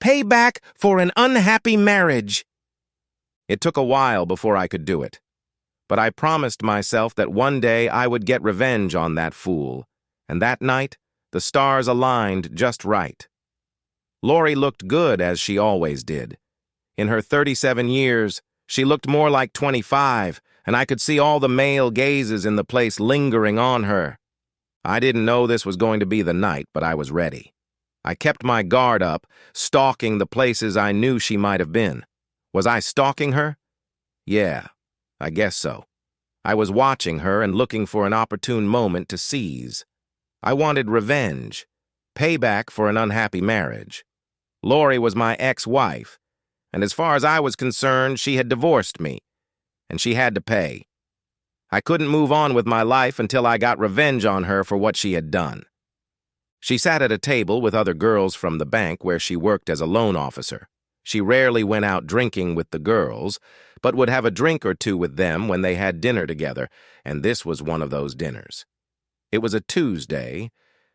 Payback for an unhappy marriage. It took a while before I could do it, but I promised myself that one day I would get revenge on that fool, and that night, the stars aligned just right. Lori looked good, as she always did. In her 37 years, she looked more like 25, and I could see all the male gazes in the place lingering on her. I didn't know this was going to be the night, but I was ready. I kept my guard up, stalking the places I knew she might have been. Was I stalking her? Yeah, I guess so. I was watching her and looking for an opportune moment to seize. I wanted revenge, payback for an unhappy marriage. Lori was my ex-wife, and as far as I was concerned, she had divorced me, and she had to pay. I couldn't move on with my life until I got revenge on her for what she had done. She sat at a table with other girls from the bank where she worked as a loan officer. She rarely went out drinking with the girls, but would have a drink or two with them when they had dinner together, and this was one of those dinners. It was a Tuesday,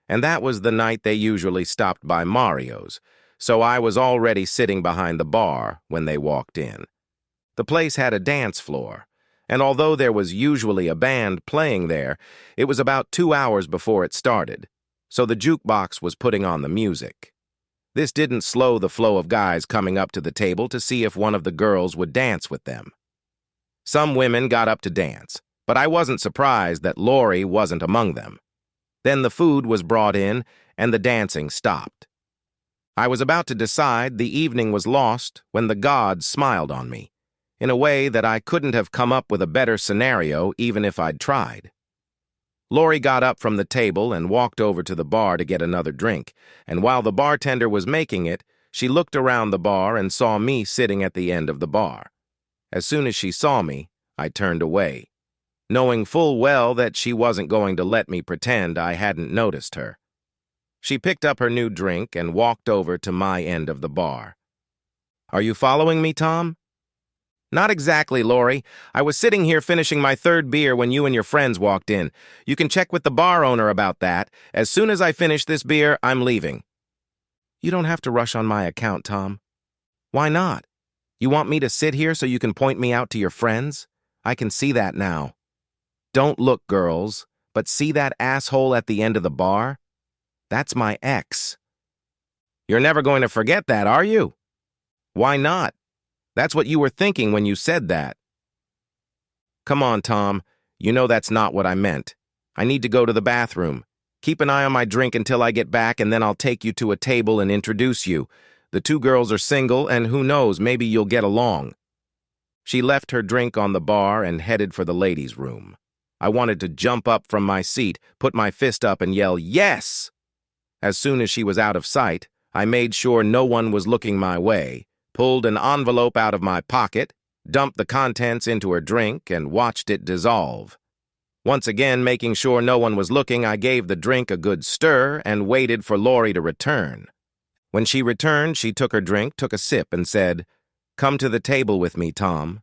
and that was the night they usually stopped by Mario's, so I was already sitting behind the bar when they walked in. The place had a dance floor, and although there was usually a band playing there, it was about 2 hours before it started, so the jukebox was putting on the music. This didn't slow the flow of guys coming up to the table to see if one of the girls would dance with them. Some women got up to dance, but I wasn't surprised that Lori wasn't among them. Then the food was brought in, and the dancing stopped. I was about to decide the evening was lost when the gods smiled on me, in a way that I couldn't have come up with a better scenario even if I'd tried. Lori got up from the table and walked over to the bar to get another drink, and while the bartender was making it, she looked around the bar and saw me sitting at the end of the bar. As soon as she saw me, I turned away, knowing full well that she wasn't going to let me pretend I hadn't noticed her. She picked up her new drink and walked over to my end of the bar. "Are you following me, Tom?" "Not exactly, Lori. I was sitting here finishing my third beer when you and your friends walked in. You can check with the bar owner about that. As soon as I finish this beer, I'm leaving." "You don't have to rush on my account, Tom." "Why not? You want me to sit here so you can point me out to your friends? I can see that now." "Don't look, girls, but see that asshole at the end of the bar? That's my ex." "You're never going to forget that, are you?" "Why not? That's what you were thinking when you said that." "Come on, Tom. You know that's not what I meant. I need to go to the bathroom. Keep an eye on my drink until I get back, and then I'll take you to a table and introduce you. The two girls are single, and who knows, maybe you'll get along." She left her drink on the bar and headed for the ladies' room. I wanted to jump up from my seat, put my fist up, and yell, "Yes!" As soon as she was out of sight, I made sure no one was looking my way, pulled an envelope out of my pocket, dumped the contents into her drink, and watched it dissolve. Once again, making sure no one was looking, I gave the drink a good stir and waited for Lori to return. When she returned, she took her drink, took a sip, and said, "Come to the table with me, Tom."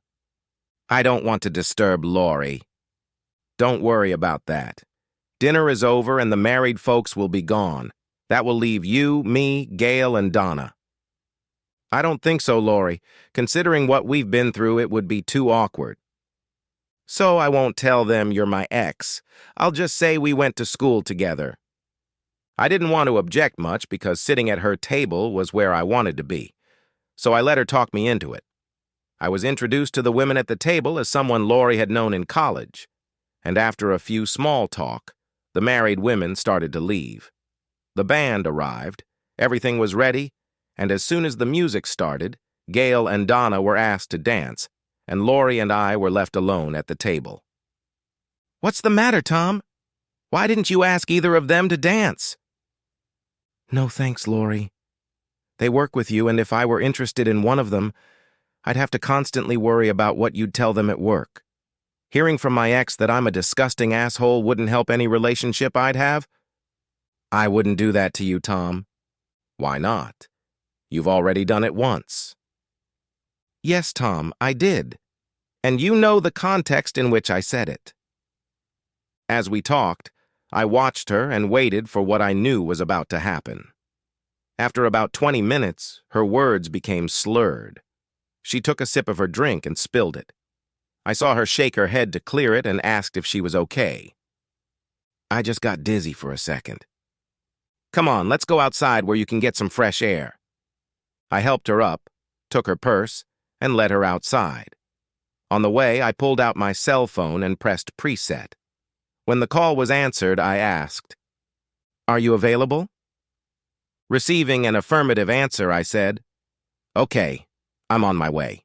"I don't want to disturb Lori." "Don't worry about that. Dinner is over and the married folks will be gone. That will leave you, me, Gail, and Donna." "I don't think so, Lori. Considering what we've been through, it would be too awkward." "So I won't tell them you're my ex. I'll just say we went to school together." I didn't want to object much because sitting at her table was where I wanted to be, so I let her talk me into it. I was introduced to the women at the table as someone Lori had known in college, and after a few small talk, the married women started to leave. The band arrived, everything was ready, and as soon as the music started, Gail and Donna were asked to dance, and Lori and I were left alone at the table. "What's the matter, Tom? Why didn't you ask either of them to dance?" "No thanks, Lori. They work with you, and if I were interested in one of them, I'd have to constantly worry about what you'd tell them at work. Hearing from my ex that I'm a disgusting asshole wouldn't help any relationship I'd have." "I wouldn't do that to you, Tom." "Why not? You've already done it once." "Yes, Tom, I did. And you know the context in which I said it." As we talked, I watched her and waited for what I knew was about to happen. After about 20 minutes, her words became slurred. She took a sip of her drink and spilled it. I saw her shake her head to clear it and asked if she was okay. I just got dizzy for a second. Come on, let's go outside where you can get some fresh air. I helped her up, took her purse, and led her outside. On the way, I pulled out my cell phone and pressed preset. When the call was answered, I asked, "Are you available?" Receiving an affirmative answer, I said, "Okay, I'm on my way."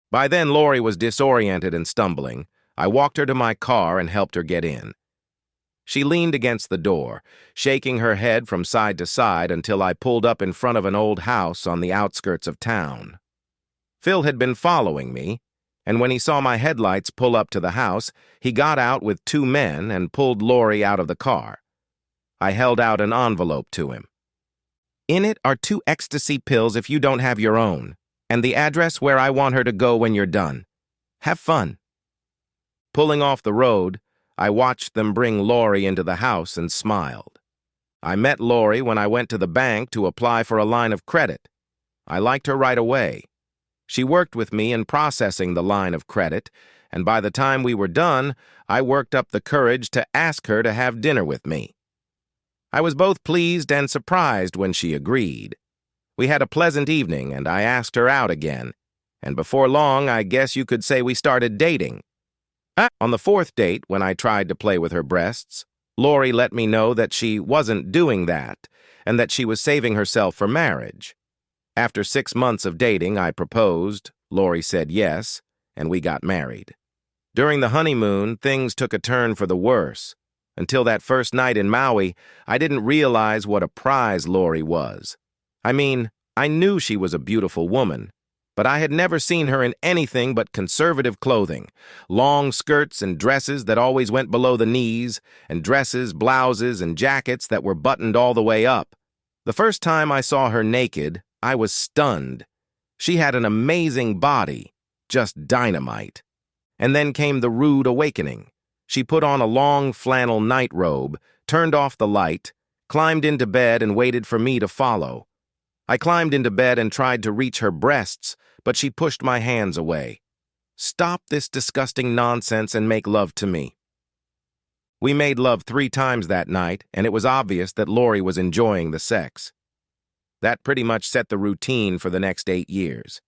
By then, Lori was disoriented and stumbling. I walked her to my car and helped her get in. She leaned against the door, shaking her head from side to side until I pulled up in front of an old house on the outskirts of town. Phil had been following me, and when he saw my headlights pull up to the house, he got out with 2 men and pulled Lori out of the car. I held out an envelope to him. "In it are 2 ecstasy pills if you don't have your own, and the address where I want her to go when you're done. Have fun." Pulling off the road, I watched them bring Lori into the house and smiled. I met Lori when I went to the bank to apply for a line of credit. I liked her right away. She worked with me in processing the line of credit, and by the time we were done, I worked up the courage to ask her to have dinner with me. I was both pleased and surprised when she agreed. We had a pleasant evening, and I asked her out again, and before long, I guess you could say we started dating. On the 4th date, when I tried to play with her breasts, Lori let me know that she wasn't doing that, and that she was saving herself for marriage. After 6 months of dating, I proposed, Lori said yes, and we got married. During the honeymoon, things took a turn for the worse. Until that first night in Maui, I didn't realize what a prize Lori was. I mean, I knew she was a beautiful woman, but I had never seen her in anything but conservative clothing, long skirts and dresses that always went below the knees, and dresses, blouses, and jackets that were buttoned all the way up. The first time I saw her naked, I was stunned. She had an amazing body, just dynamite. And then came the rude awakening. She put on a long flannel nightrobe, turned off the light, climbed into bed and waited for me to follow. I climbed into bed and tried to reach her breasts, but she pushed my hands away. "Stop this disgusting nonsense and make love to me." We made love 3 times that night, and it was obvious that Lori was enjoying the sex. That pretty much set the routine for the next 8 years.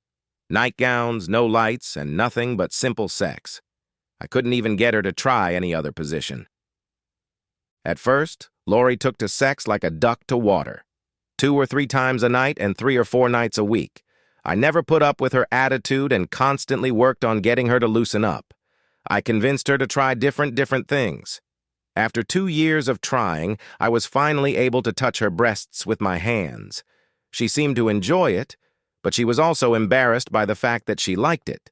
Nightgowns, no lights, and nothing but simple sex. I couldn't even get her to try any other position. At first, Lori took to sex like a duck to water. 2 or 3 times a night and 3 or 4 nights a week. I never put up with her attitude and constantly worked on getting her to loosen up. I convinced her to try different things. After 2 years of trying, I was finally able to touch her breasts with my hands. She seemed to enjoy it, but she was also embarrassed by the fact that she liked it.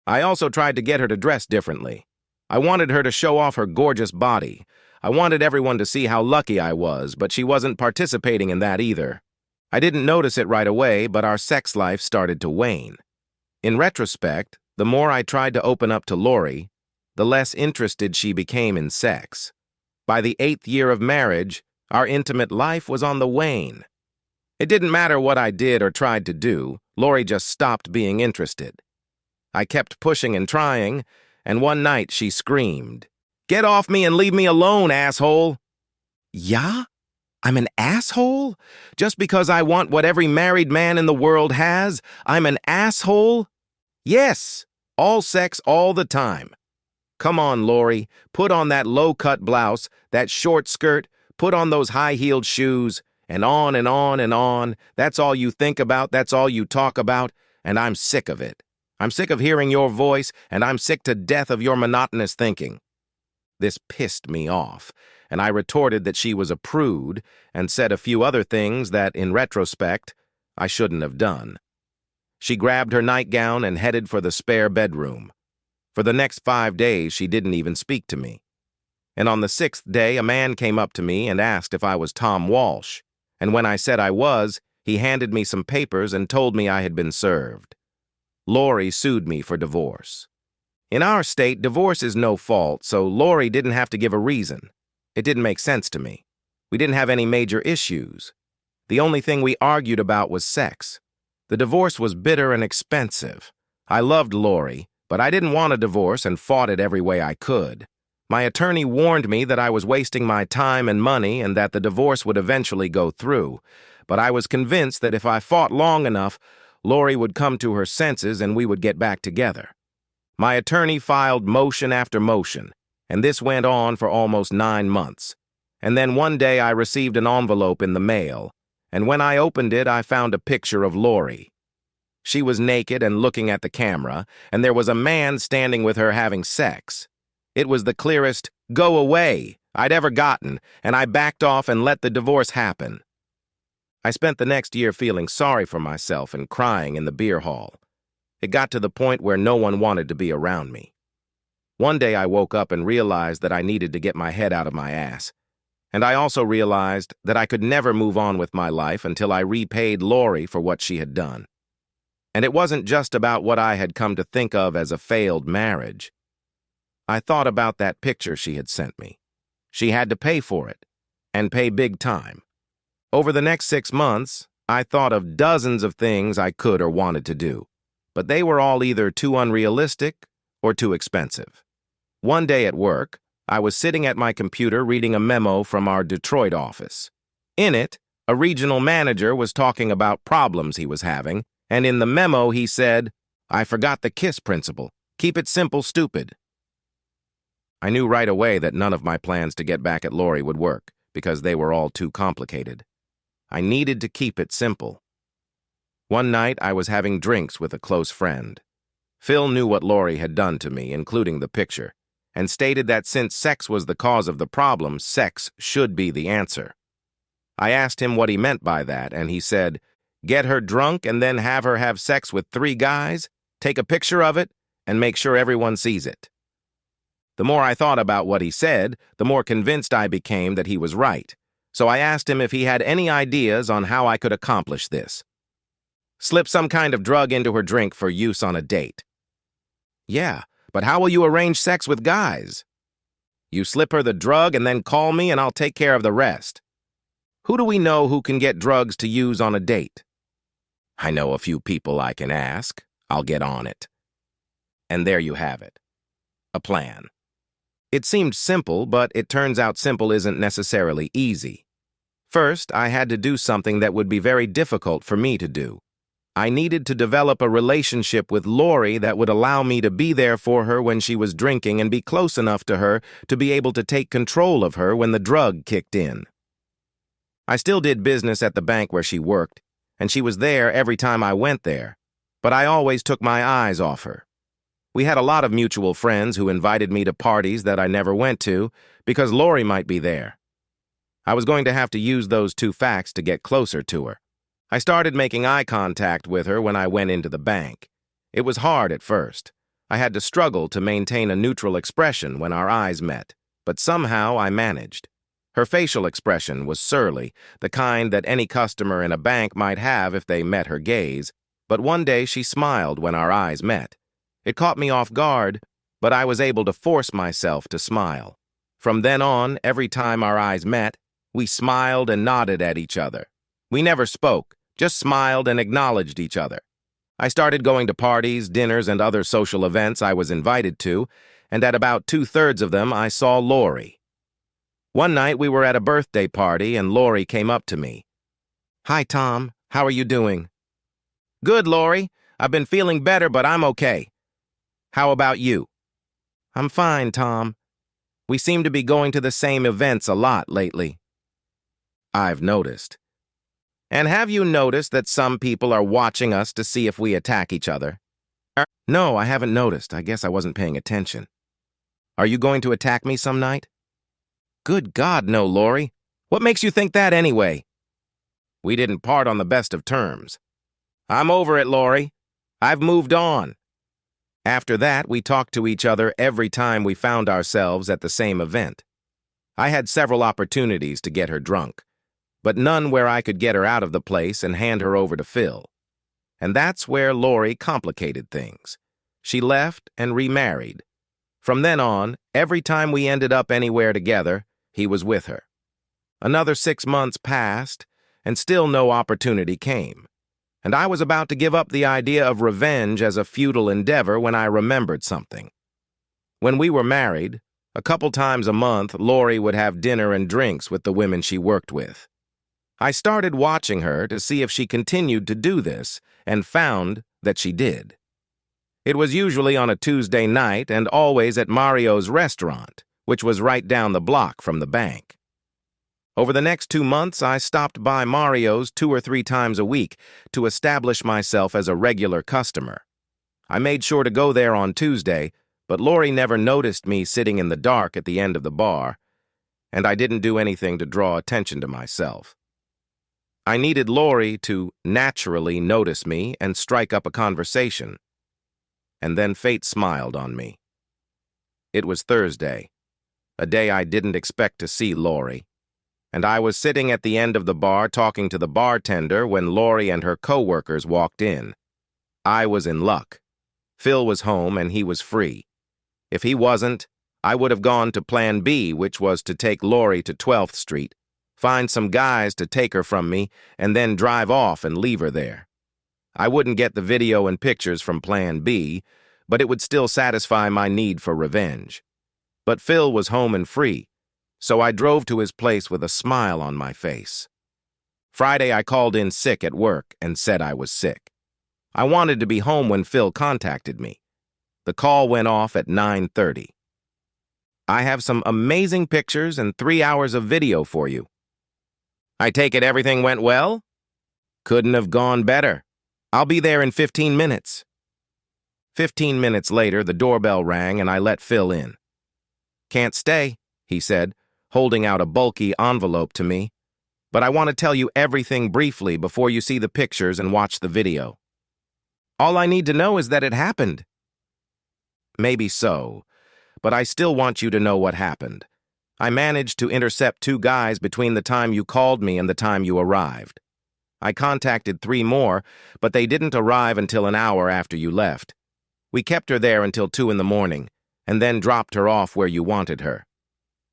I also tried to get her to dress differently. I wanted her to show off her gorgeous body. I wanted everyone to see how lucky I was, but she wasn't participating in that either. I didn't notice it right away, but our sex life started to wane. In retrospect, the more I tried to open up to Lori, the less interested she became in sex. By the 8th year of marriage, our intimate life was on the wane. It didn't matter what I did or tried to do, Lori just stopped being interested. I kept pushing and trying, and one night she screamed, "Get off me and leave me alone, asshole!" Yeah? I'm an asshole? Just because I want what every married man in the world has, I'm an asshole? Yes, all sex all the time. Come on, Lori, put on that low-cut blouse, that short skirt, put on those high-heeled shoes, and on and on and on. That's all you think about, that's all you talk about, and I'm sick of it. I'm sick of hearing your voice, and I'm sick to death of your monotonous thinking. This pissed me off, and I retorted that she was a prude and said a few other things that, in retrospect, I shouldn't have done. She grabbed her nightgown and headed for the spare bedroom. For the next 5 days, she didn't even speak to me. And on the 6th day, a man came up to me and asked if I was Tom Walsh, and when I said I was, he handed me some papers and told me I had been served. Lori sued me for divorce. In our state, divorce is no fault, so Lori didn't have to give a reason. It didn't make sense to me. We didn't have any major issues. The only thing we argued about was sex. The divorce was bitter and expensive. I loved Lori, but I didn't want a divorce and fought it every way I could. My attorney warned me that I was wasting my time and money and that the divorce would eventually go through, but I was convinced that if I fought long enough, Lori would come to her senses and we would get back together. My attorney filed motion after motion, and this went on for almost 9 months. And then one day I received an envelope in the mail, and when I opened it, I found a picture of Lori. She was naked and looking at the camera, and there was a man standing with her having sex. It was the clearest "go away" I'd ever gotten, and I backed off and let the divorce happen. I spent the next year feeling sorry for myself and crying in the beer hall. It got to the point where no one wanted to be around me. One day I woke up and realized that I needed to get my head out of my ass. And I also realized that I could never move on with my life until I repaid Lori for what she had done. And it wasn't just about what I had come to think of as a failed marriage. I thought about that picture she had sent me. She had to pay for it, and pay big time. Over the next 6 months, I thought of dozens of things I could or wanted to do, but they were all either too unrealistic or too expensive. One day at work, I was sitting at my computer reading a memo from our Detroit office. In it, a regional manager was talking about problems he was having, and in the memo he said, "I forgot the KISS principle. Keep it simple, stupid." I knew right away that none of my plans to get back at Lori would work, because they were all too complicated. I needed to keep it simple. One night, I was having drinks with a close friend. Phil knew what Lori had done to me, including the picture, and stated that since sex was the cause of the problem, sex should be the answer. I asked him what he meant by that, and he said, "Get her drunk and then have her have sex with 3 guys, take a picture of it, and make sure everyone sees it." The more I thought about what he said, the more convinced I became that he was right. So I asked him if he had any ideas on how I could accomplish this. Slip some kind of drug into her drink for use on a date. Yeah, but how will you arrange sex with guys? You slip her the drug and then call me and I'll take care of the rest. Who do we know who can get drugs to use on a date? I know a few people I can ask. I'll get on it. And there you have it. A plan. It seemed simple, but it turns out simple isn't necessarily easy. First, I had to do something that would be very difficult for me to do. I needed to develop a relationship with Lori that would allow me to be there for her when she was drinking and be close enough to her to be able to take control of her when the drug kicked in. I still did business at the bank where she worked, and she was there every time I went there, but I always took my eyes off her. We had a lot of mutual friends who invited me to parties that I never went to because Lori might be there. I was going to have to use those 2 facts to get closer to her. I started making eye contact with her when I went into the bank. It was hard at first. I had to struggle to maintain a neutral expression when our eyes met, but somehow I managed. Her facial expression was surly, the kind that any customer in a bank might have if they met her gaze, but one day she smiled when our eyes met. It caught me off guard, but I was able to force myself to smile. From then on, every time our eyes met, we smiled and nodded at each other. We never spoke, just smiled and acknowledged each other. I started going to parties, dinners, and other social events I was invited to, and at about 2/3 of them I saw Lori. One night we were at a birthday party and Lori came up to me. "Hi, Tom. How are you doing?" "Good, Lori. I've been feeling better, but I'm okay. How about you?" "I'm fine, Tom. We seem to be going to the same events a lot lately." "I've noticed." "And have you noticed that some people are watching us to see if we attack each other?" "No, I haven't noticed. I guess I wasn't paying attention." "Are you going to attack me some night?" "Good God, no, Lori. What makes you think that anyway?" "We didn't part on the best of terms." "I'm over it, Lori. I've moved on." After that, we talked to each other every time we found ourselves at the same event. I had several opportunities to get her drunk, but none where I could get her out of the place and hand her over to Phil. And that's where Lori complicated things. She left and remarried. From then on, every time we ended up anywhere together, he was with her. Another 6 months passed, and still no opportunity came. And I was about to give up the idea of revenge as a futile endeavor when I remembered something. When we were married, a couple times a month, Lori would have dinner and drinks with the women she worked with. I started watching her to see if she continued to do this, and found that she did. It was usually on a Tuesday night and always at Mario's restaurant, which was right down the block from the bank. Over the next 2 months, I stopped by Mario's 2 or 3 times a week to establish myself as a regular customer. I made sure to go there on Tuesday, but Lori never noticed me sitting in the dark at the end of the bar, and I didn't do anything to draw attention to myself. I needed Lori to naturally notice me and strike up a conversation. And then fate smiled on me. It was Thursday, a day I didn't expect to see Lori, and I was sitting at the end of the bar talking to the bartender when Lori and her co-workers walked in. I was in luck. Phil was home and he was free. If he wasn't, I would have gone to Plan B, which was to take Lori to 12th Street, find some guys to take her from me, and then drive off and leave her there. I wouldn't get the video and pictures from Plan B, but it would still satisfy my need for revenge. But Phil was home and free, so I drove to his place with a smile on my face. Friday, I called in sick at work and said I was sick. I wanted to be home when Phil contacted me. The call went off at 9:30. I have some amazing pictures and 3 hours of video for you. I take it everything went well? Couldn't have gone better. I'll be there in 15 minutes. 15 minutes later, the doorbell rang and I let Phil in. Can't stay, he said, holding out a bulky envelope to me. But I want to tell you everything briefly before you see the pictures and watch the video. All I need to know is that it happened. Maybe so, but I still want you to know what happened. I managed to intercept 2 guys between the time you called me and the time you arrived. I contacted 3 more, but they didn't arrive until an hour after you left. We kept her there until 2 in the morning, and then dropped her off where you wanted her.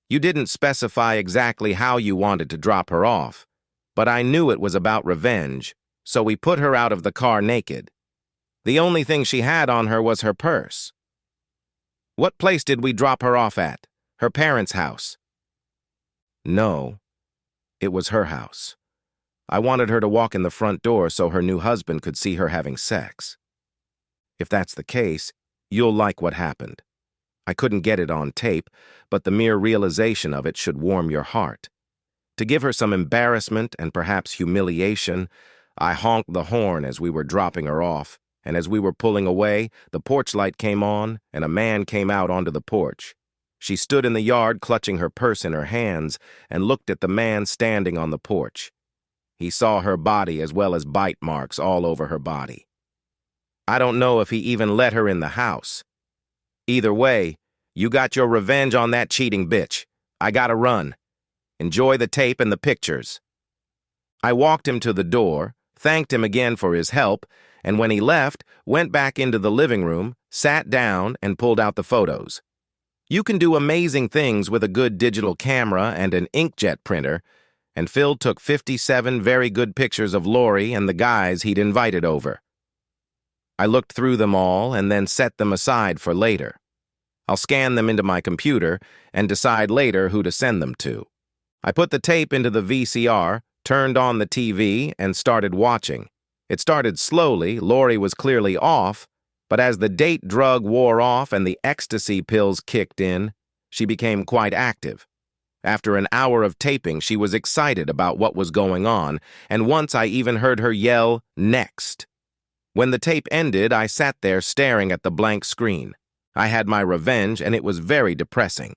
You didn't specify exactly how you wanted to drop her off, but I knew it was about revenge, so we put her out of the car naked. The only thing she had on her was her purse. What place did we drop her off at? Her parents' house? No, it was her house. I wanted her to walk in the front door so her new husband could see her having sex. If that's the case, you'll like what happened. I couldn't get it on tape, but the mere realization of it should warm your heart. To give her some embarrassment and perhaps humiliation, I honked the horn as we were dropping her off, and as we were pulling away, the porch light came on, and a man came out onto the porch. She stood in the yard clutching her purse in her hands and looked at the man standing on the porch. He saw her body as well as bite marks all over her body. I don't know if he even let her in the house. Either way, you got your revenge on that cheating bitch. I gotta run. Enjoy the tape and the pictures. I walked him to the door, thanked him again for his help, and when he left, went back into the living room, sat down, and pulled out the photos. You can do amazing things with a good digital camera and an inkjet printer, and Phil took 57 very good pictures of Lori and the guys he'd invited over. I looked through them all and then set them aside for later. I'll scan them into my computer and decide later who to send them to. I put the tape into the VCR, turned on the TV, and started watching. It started slowly, Lori was clearly off, but as the date drug wore off and the ecstasy pills kicked in, she became quite active. After an hour of taping, she was excited about what was going on, and once I even heard her yell, "Next." When the tape ended, I sat there staring at the blank screen. I had my revenge, and it was very depressing.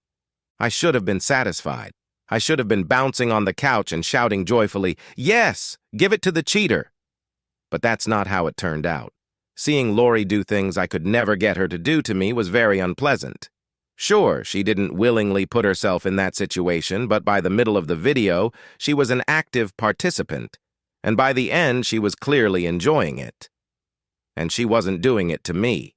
I should have been satisfied. I should have been bouncing on the couch and shouting joyfully, "Yes, give it to the cheater." But that's not how it turned out. Seeing Lori do things I could never get her to do to me was very unpleasant. Sure, she didn't willingly put herself in that situation, but by the middle of the video, she was an active participant, and by the end, she was clearly enjoying it. And she wasn't doing it to me.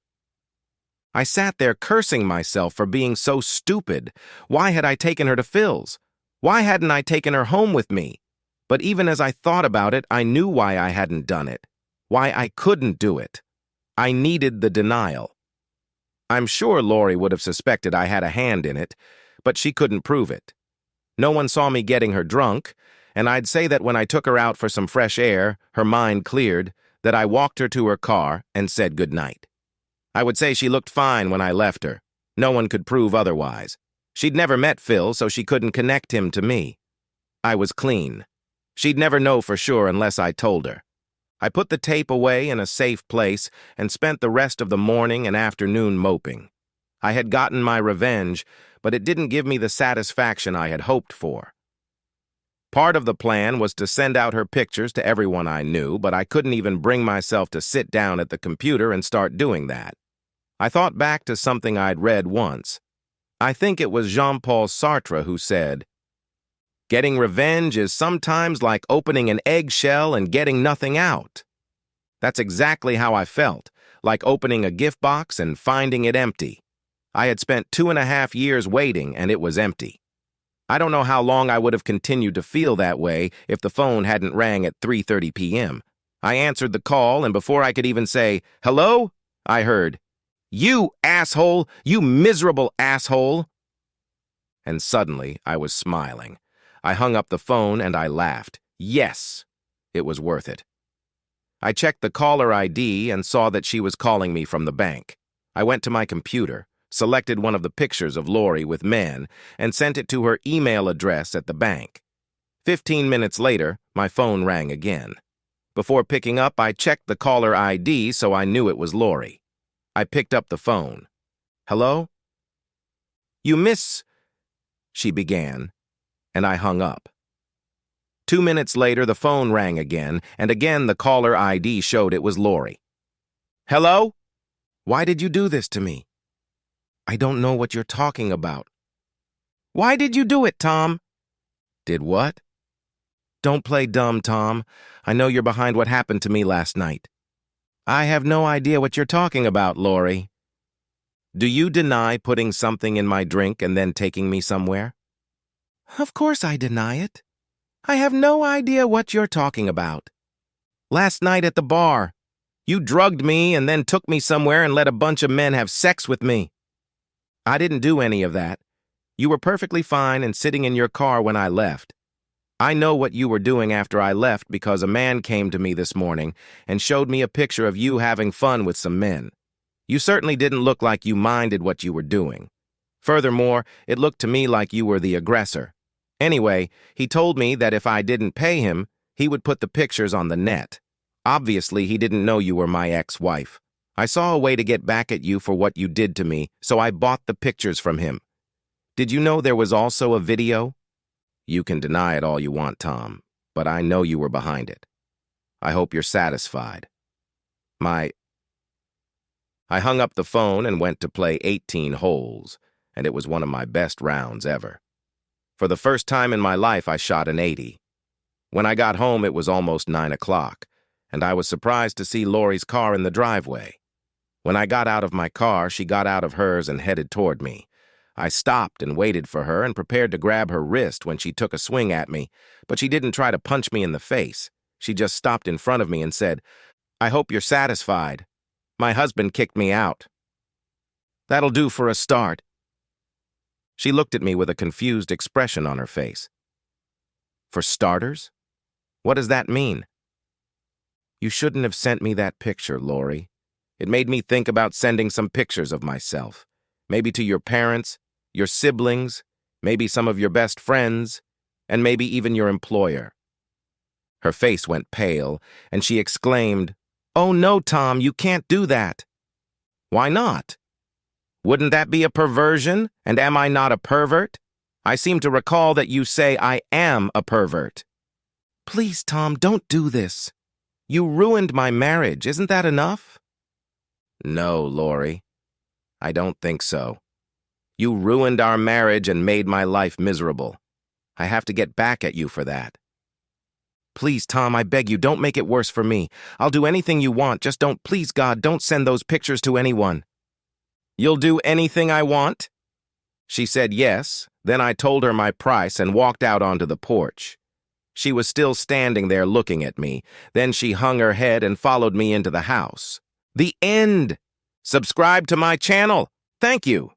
I sat there cursing myself for being so stupid. Why had I taken her to Phil's? Why hadn't I taken her home with me? But even as I thought about it, I knew why I hadn't done it, why I couldn't do it. I needed the denial. I'm sure Lori would have suspected I had a hand in it, but she couldn't prove it. No one saw me getting her drunk, and I'd say that when I took her out for some fresh air, her mind cleared, that I walked her to her car and said goodnight. I would say she looked fine when I left her. No one could prove otherwise. She'd never met Phil, so she couldn't connect him to me. I was clean. She'd never know for sure unless I told her. I put the tape away in a safe place and spent the rest of the morning and afternoon moping. I had gotten my revenge, but it didn't give me the satisfaction I had hoped for. Part of the plan was to send out her pictures to everyone I knew, but I couldn't even bring myself to sit down at the computer and start doing that. I thought back to something I'd read once. I think it was Jean-Paul Sartre who said, "Getting revenge is sometimes like opening an eggshell and getting nothing out." That's exactly how I felt, like opening a gift box and finding it empty. I had spent 2.5 years waiting, and it was empty. I don't know how long I would have continued to feel that way if the phone hadn't rang at 3:30 p.m. I answered the call, and before I could even say, "Hello?" I heard, "You asshole! You miserable asshole!" And suddenly, I was smiling. I hung up the phone and I laughed. Yes, it was worth it. I checked the caller ID and saw that she was calling me from the bank. I went to my computer, selected one of the pictures of Lori with men, and sent it to her email address at the bank. 15 minutes later, my phone rang again. Before picking up, I checked the caller ID so I knew it was Lori. I picked up the phone. "Hello?" "You miss..." she began, and I hung up. 2 minutes later, the phone rang again, and again the caller ID showed it was Lori. "Hello? Why did you do this to me?" "I don't know what you're talking about." "Why did you do it, Tom?" "Did what?" "Don't play dumb, Tom. I know you're behind what happened to me last night." "I have no idea what you're talking about, Lori." "Do you deny putting something in my drink and then taking me somewhere?" "Of course I deny it. I have no idea what you're talking about." "Last night at the bar, you drugged me and then took me somewhere and let a bunch of men have sex with me." "I didn't do any of that. You were perfectly fine and sitting in your car when I left. I know what you were doing after I left because a man came to me this morning and showed me a picture of you having fun with some men. You certainly didn't look like you minded what you were doing. Furthermore, it looked to me like you were the aggressor. Anyway, he told me that if I didn't pay him, he would put the pictures on the net. Obviously, he didn't know you were my ex-wife. I saw a way to get back at you for what you did to me, so I bought the pictures from him. Did you know there was also a video? You can deny it all you want, Tom, but I know you were behind it. I hope you're satisfied. I hung up the phone and went to play 18 holes, and it was one of my best rounds ever. For the first time in my life, I shot an 80. When I got home, it was almost 9 o'clock, and I was surprised to see Lori's car in the driveway. When I got out of my car, she got out of hers and headed toward me. I stopped and waited for her and prepared to grab her wrist when she took a swing at me, but she didn't try to punch me in the face. She just stopped in front of me and said, "I hope you're satisfied. My husband kicked me out." "That'll do for a start." She looked at me with a confused expression on her face. "For starters? What does that mean?" "You shouldn't have sent me that picture, Lori. It made me think about sending some pictures of myself. Maybe to your parents, your siblings, maybe some of your best friends, and maybe even your employer." Her face went pale, and she exclaimed, "Oh no, Tom, you can't do that." "Why not? Wouldn't that be a perversion? And am I not a pervert? I seem to recall that you say I am a pervert." "Please, Tom, don't do this. You ruined my marriage. Isn't that enough?" "No, Lori. I don't think so. You ruined our marriage and made my life miserable. I have to get back at you for that." "Please, Tom, I beg you, don't make it worse for me. I'll do anything you want, just don't, please God, don't send those pictures to anyone." "You'll do anything I want?" She said yes. Then I told her my price and walked out onto the porch. She was still standing there looking at me. Then she hung her head and followed me into the house. The end! Subscribe to my channel. Thank you.